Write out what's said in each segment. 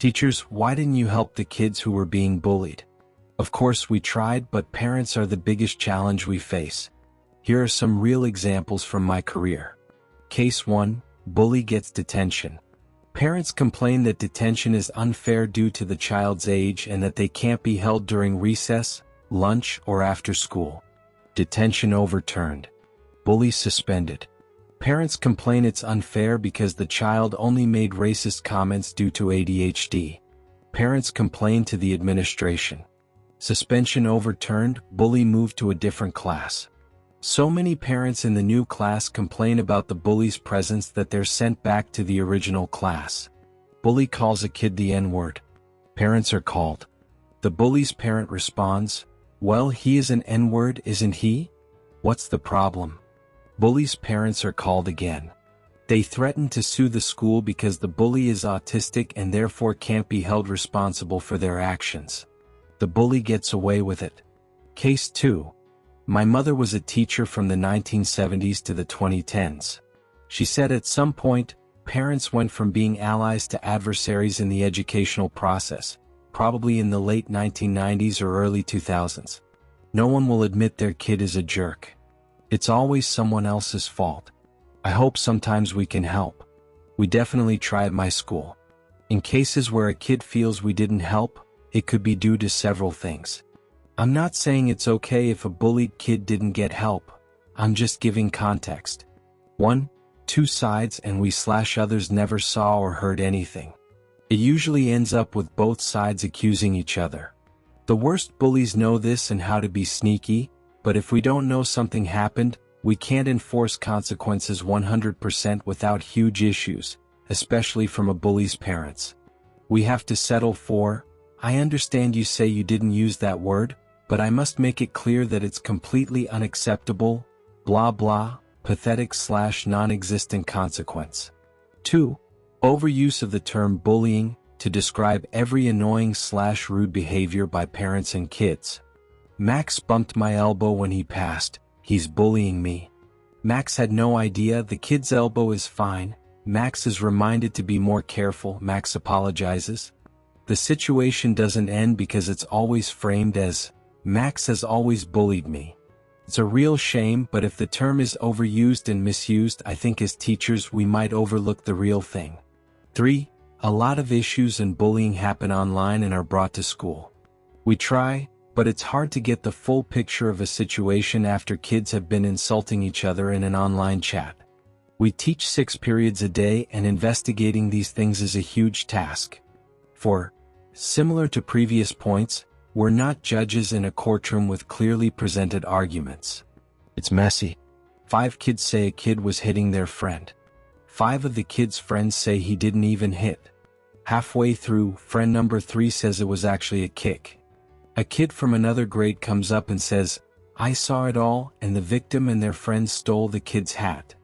Teachers, why didn't you help the kids who were being bullied? Of course we tried, but parents are the biggest challenge we face. Here are some real examples from my career. Case 1. Bully gets detention. Parents complain that detention is unfair due to the child's age and that they can't be held during recess, lunch, or after school. Detention overturned. Bully suspended. Parents complain it's unfair because the child only made racist comments due to ADHD. Parents complain to the administration. Suspension overturned, bully moved to a different class. So many parents in the new class complain about the bully's presence that they're sent back to the original class. Bully calls a kid the N-word. Parents are called. The bully's parent responds, "Well, he is an N-word, isn't he? What's the problem?" Bully's parents are called again. They threaten to sue the school because the bully is autistic and therefore can't be held responsible for their actions. The bully gets away with it. Case 2. My mother was a teacher from the 1970s to the 2010s. She said at some point, parents went from being allies to adversaries in the educational process, probably in the late 1990s or early 2000s. No one will admit their kid is a jerk. It's always someone else's fault. I hope sometimes we can help. We definitely try at my school. In cases where a kid feels we didn't help, it could be due to several things. I'm not saying it's okay if a bullied kid didn't get help. I'm just giving context. 1, 2 sides and we / others never saw or heard anything. It usually ends up with both sides accusing each other. The worst bullies know this and how to be sneaky, but if we don't know something happened, we can't enforce consequences 100% without huge issues, especially from a bully's parents. We have to settle for, "I understand you say you didn't use that word, but I must make it clear that it's completely unacceptable, blah blah, pathetic / non-existent consequence." 2. Overuse of the term bullying to describe every annoying / rude behavior by parents and kids. Max bumped my elbow when he passed, he's bullying me. Max had no idea the kid's elbow is fine. Max is reminded to be more careful. Max apologizes. The situation doesn't end because it's always framed as, "Max has always bullied me." It's a real shame, but if the term is overused and misused, I think as teachers we might overlook the real thing. 3. A lot of issues and bullying happen online and are brought to school. We try, but it's hard to get the full picture of a situation after kids have been insulting each other in an online chat. We teach 6 periods a day and investigating these things is a huge task. 4. Similar to previous points, we're not judges in a courtroom with clearly presented arguments. It's messy. 5 kids say a kid was hitting their friend. 5 of the kid's friends say he didn't even hit. Halfway through, friend number 3 says it was actually a kick. A kid from another grade comes up and says, "I saw it all, and the victim and their friends stole the kid's hat."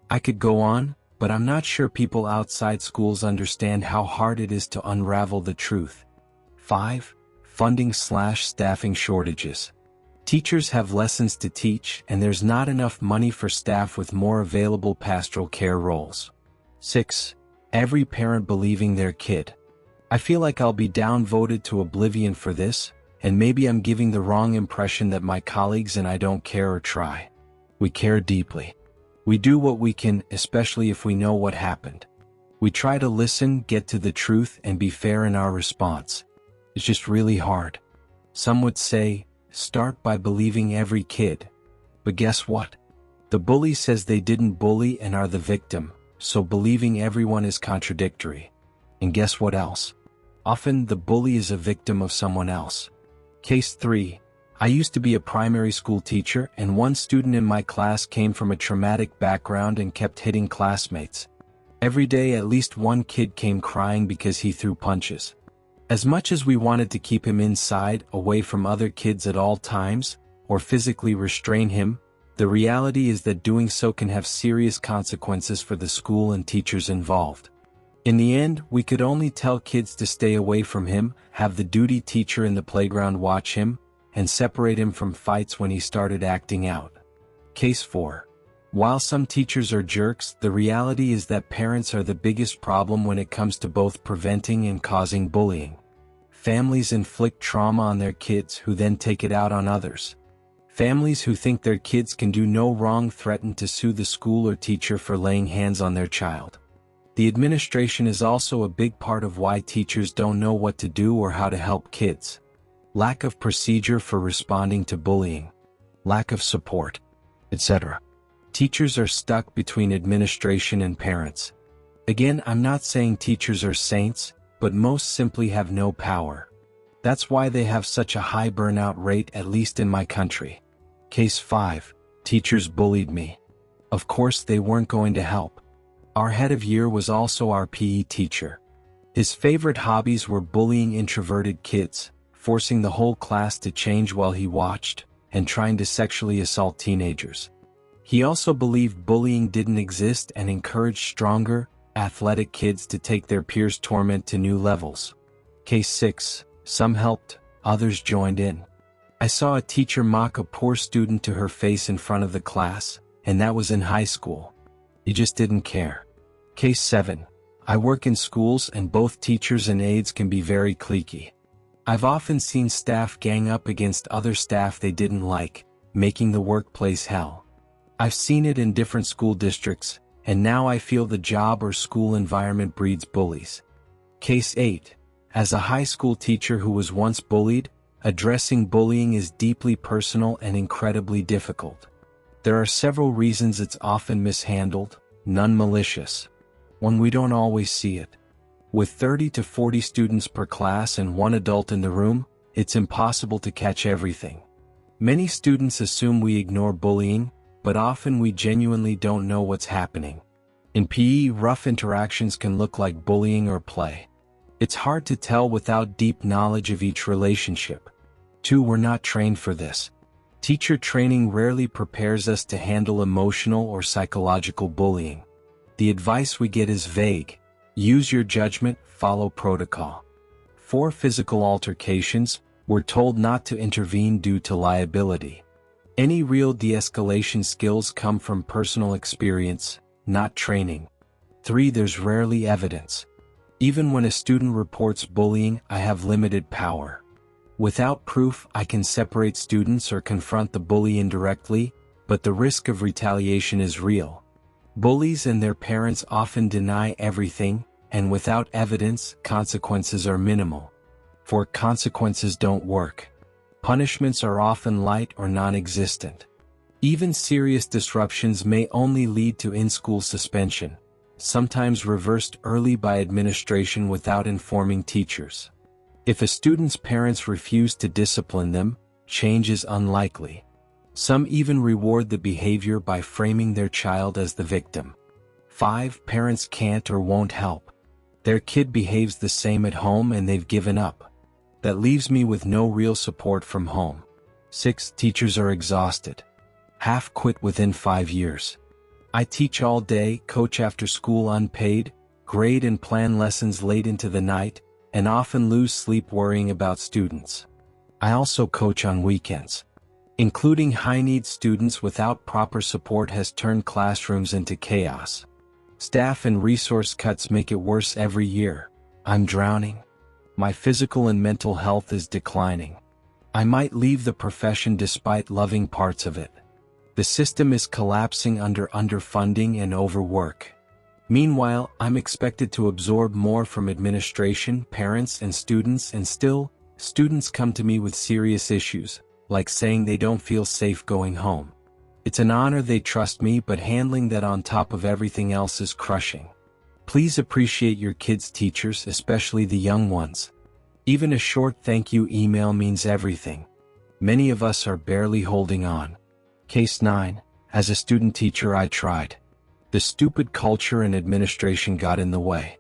I could go on, but I'm not sure people outside schools understand how hard it is to unravel the truth. 5. Funding / staffing shortages. Teachers have lessons to teach, and there's not enough money for staff with more available pastoral care roles. 6. Every parent believing their kid. I feel like I'll be downvoted to oblivion for this, and maybe I'm giving the wrong impression that my colleagues and I don't care or try. We care deeply. We do what we can, especially if we know what happened. We try to listen, get to the truth, and be fair in our response. It's just really hard. Some would say, start by believing every kid. But guess what? The bully says they didn't bully and are the victim, so believing everyone is contradictory. And guess what else? Often the bully is a victim of someone else. Case 3. I used to be a primary school teacher, and one student in my class came from a traumatic background and kept hitting classmates. Every day at least one kid came crying because he threw punches. As much as we wanted to keep him inside, away from other kids at all times, or physically restrain him, the reality is that doing so can have serious consequences for the school and teachers involved. In the end, we could only tell kids to stay away from him, have the duty teacher in the playground watch him, and separate him from fights when he started acting out. Case 4. While some teachers are jerks, the reality is that parents are the biggest problem when it comes to both preventing and causing bullying. Families inflict trauma on their kids who then take it out on others. Families who think their kids can do no wrong threaten to sue the school or teacher for laying hands on their child. The administration is also a big part of why teachers don't know what to do or how to help kids. Lack of procedure for responding to bullying. Lack of support, etc. Teachers are stuck between administration and parents. Again, I'm not saying teachers are saints, but most simply have no power. That's why they have such a high burnout rate, at least in my country. Case 5. Teachers bullied me. Of course they weren't going to help. Our head of year was also our PE teacher. His favorite hobbies were bullying introverted kids, forcing the whole class to change while he watched, and trying to sexually assault teenagers. He also believed bullying didn't exist and encouraged stronger, athletic kids to take their peers' torment to new levels. Case 6. Some helped, others joined in. I saw a teacher mock a poor student to her face in front of the class, and that was in high school. He just didn't care. Case 7. I work in schools and both teachers and aides can be very cliquey. I've often seen staff gang up against other staff they didn't like, making the workplace hell. I've seen it in different school districts, and now I feel the job or school environment breeds bullies. Case 8. As a high school teacher who was once bullied, addressing bullying is deeply personal and incredibly difficult. There are several reasons it's often mishandled, none malicious. One, we don't always see it. With 30 to 40 students per class and one adult in the room, it's impossible to catch everything. Many students assume we ignore bullying, but often we genuinely don't know what's happening. In PE, rough interactions can look like bullying or play. It's hard to tell without deep knowledge of each relationship. 2, we're not trained for this. Teacher training rarely prepares us to handle emotional or psychological bullying. The advice we get is vague. Use your judgment, follow protocol. 4, physical altercations, we're told not to intervene due to liability. Any real de-escalation skills come from personal experience, not training. 3, there's rarely evidence. Even when a student reports bullying, I have limited power. Without proof, I can separate students or confront the bully indirectly, but the risk of retaliation is real. Bullies and their parents often deny everything, and without evidence, consequences are minimal. For consequences don't work. Punishments are often light or non-existent. Even serious disruptions may only lead to in-school suspension, sometimes reversed early by administration without informing teachers. If a student's parents refuse to discipline them, change is unlikely. Some even reward the behavior by framing their child as the victim. 5, parents can't or won't help. Their kid behaves the same at home and they've given up. That leaves me with no real support from home. 6, teachers are exhausted. Half quit within 5 years. I teach all day, coach after school unpaid, grade and plan lessons late into the night, and often lose sleep worrying about students. I also coach on weekends. Including high-need students without proper support has turned classrooms into chaos. Staff and resource cuts make it worse every year. I'm drowning. My physical and mental health is declining. I might leave the profession despite loving parts of it. The system is collapsing under underfunding and overwork. Meanwhile, I'm expected to absorb more from administration, parents, and students, and still, students come to me with serious issues, like saying they don't feel safe going home. It's an honor they trust me, but handling that on top of everything else is crushing. Please appreciate your kids' teachers, especially the young ones. Even a short thank you email means everything. Many of us are barely holding on. Case 9. As a student teacher, I tried. The stupid culture and administration got in the way.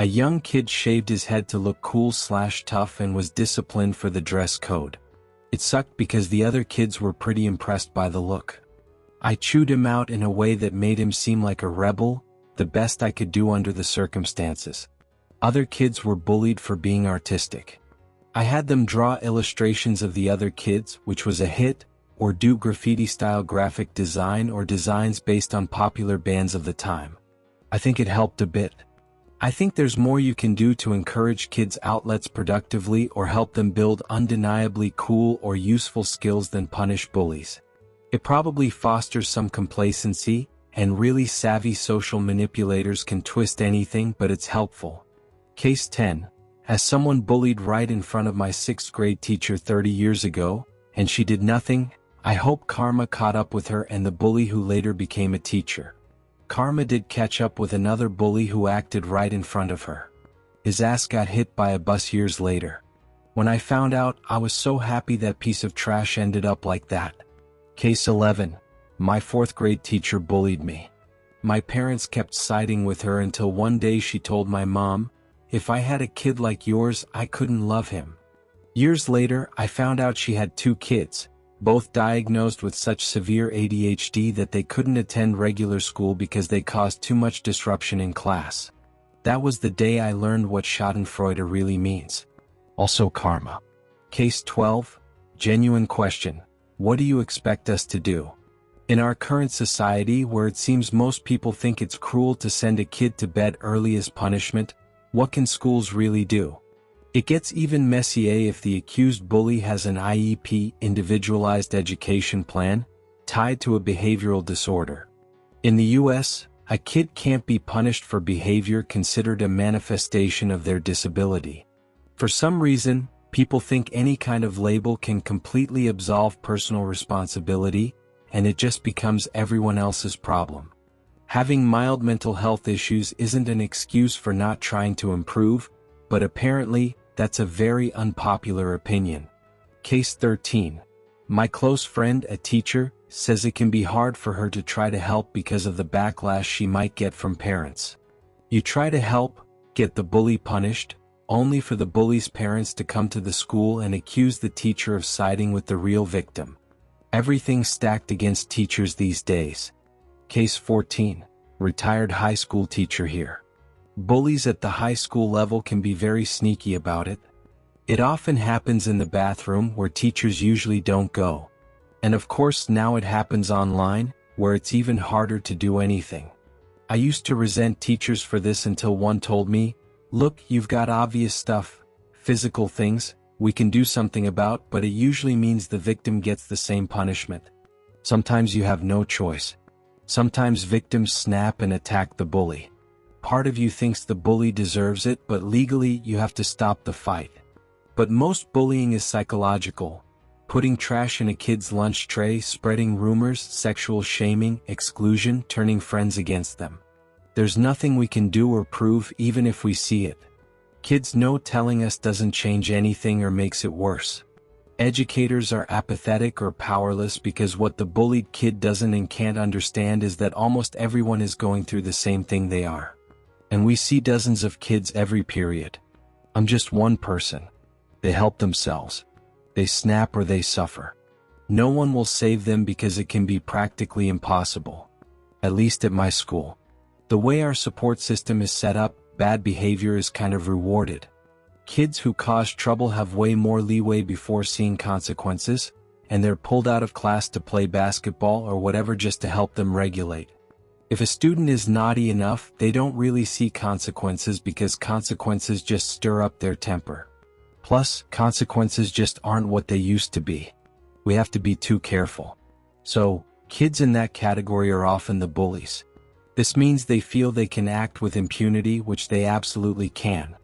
A young kid shaved his head to look cool/tough and was disciplined for the dress code. It sucked because the other kids were pretty impressed by the look. I chewed him out in a way that made him seem like a rebel, the best I could do under the circumstances. Other kids were bullied for being artistic. I had them draw illustrations of the other kids, which was a hit, or do graffiti-style graphic design or designs based on popular bands of the time. I think it helped a bit. I think there's more you can do to encourage kids' outlets productively or help them build undeniably cool or useful skills than punish bullies. It probably fosters some complacency, and really savvy social manipulators can twist anything, but it's helpful. Case 10. As someone bullied right in front of my 6th grade teacher 30 years ago, and she did nothing, I hope karma caught up with her and the bully who later became a teacher. Karma did catch up with another bully who acted right in front of her. His ass got hit by a bus years later. When I found out, I was so happy that piece of trash ended up like that. Case 11. My 4th grade teacher bullied me. My parents kept siding with her until one day she told my mom, "If I had a kid like yours, I couldn't love him." Years later, I found out she had 2 kids, both diagnosed with such severe ADHD that they couldn't attend regular school because they caused too much disruption in class. That was the day I learned what 𝗧𝗘𝗔𝗖𝗛𝗘𝗥𝗦 really means. Also karma. Case 12. Genuine question. What do you expect us to do? In our current society where it seems most people think it's cruel to send a kid to bed early as punishment, what can schools really do? It gets even messier if the accused bully has an IEP, individualized education plan, tied to a behavioral disorder. In the US, a kid can't be punished for behavior considered a manifestation of their disability. For some reason, people think any kind of label can completely absolve personal responsibility, and it just becomes everyone else's problem. Having mild mental health issues isn't an excuse for not trying to improve, but apparently, that's a very unpopular opinion. Case 13. My close friend, a teacher, says it can be hard for her to try to help because of the backlash she might get from parents. You try to help, get the bully punished, only for the bully's parents to come to the school and accuse the teacher of siding with the real victim. Everything's stacked against teachers these days. Case 14. Retired high school teacher here. Bullies at the high school level can be very sneaky about it. It often happens in the bathroom where teachers usually don't go. And of course now it happens online, where it's even harder to do anything. I used to resent teachers for this until one told me, "Look, you've got obvious stuff, physical things, we can do something about, but it usually means the victim gets the same punishment. Sometimes you have no choice. Sometimes victims snap and attack the bully. Part of you thinks the bully deserves it, but legally you have to stop the fight. But most bullying is psychological. Putting trash in a kid's lunch tray, spreading rumors, sexual shaming, exclusion, turning friends against them. There's nothing we can do or prove even if we see it. Kids know telling us doesn't change anything or makes it worse. Educators are apathetic or powerless because what the bullied kid doesn't and can't understand is that almost everyone is going through the same thing they are. And we see dozens of kids every period. I'm just one person. They help themselves. They snap or they suffer. No one will save them because it can be practically impossible. At least at my school. The way our support system is set up, bad behavior is kind of rewarded. Kids who cause trouble have way more leeway before seeing consequences, and they're pulled out of class to play basketball or whatever just to help them regulate. If a student is naughty enough, they don't really see consequences because consequences just stir up their temper. Plus, consequences just aren't what they used to be. We have to be too careful. So, kids in that category are often the bullies. This means they feel they can act with impunity, which they absolutely can.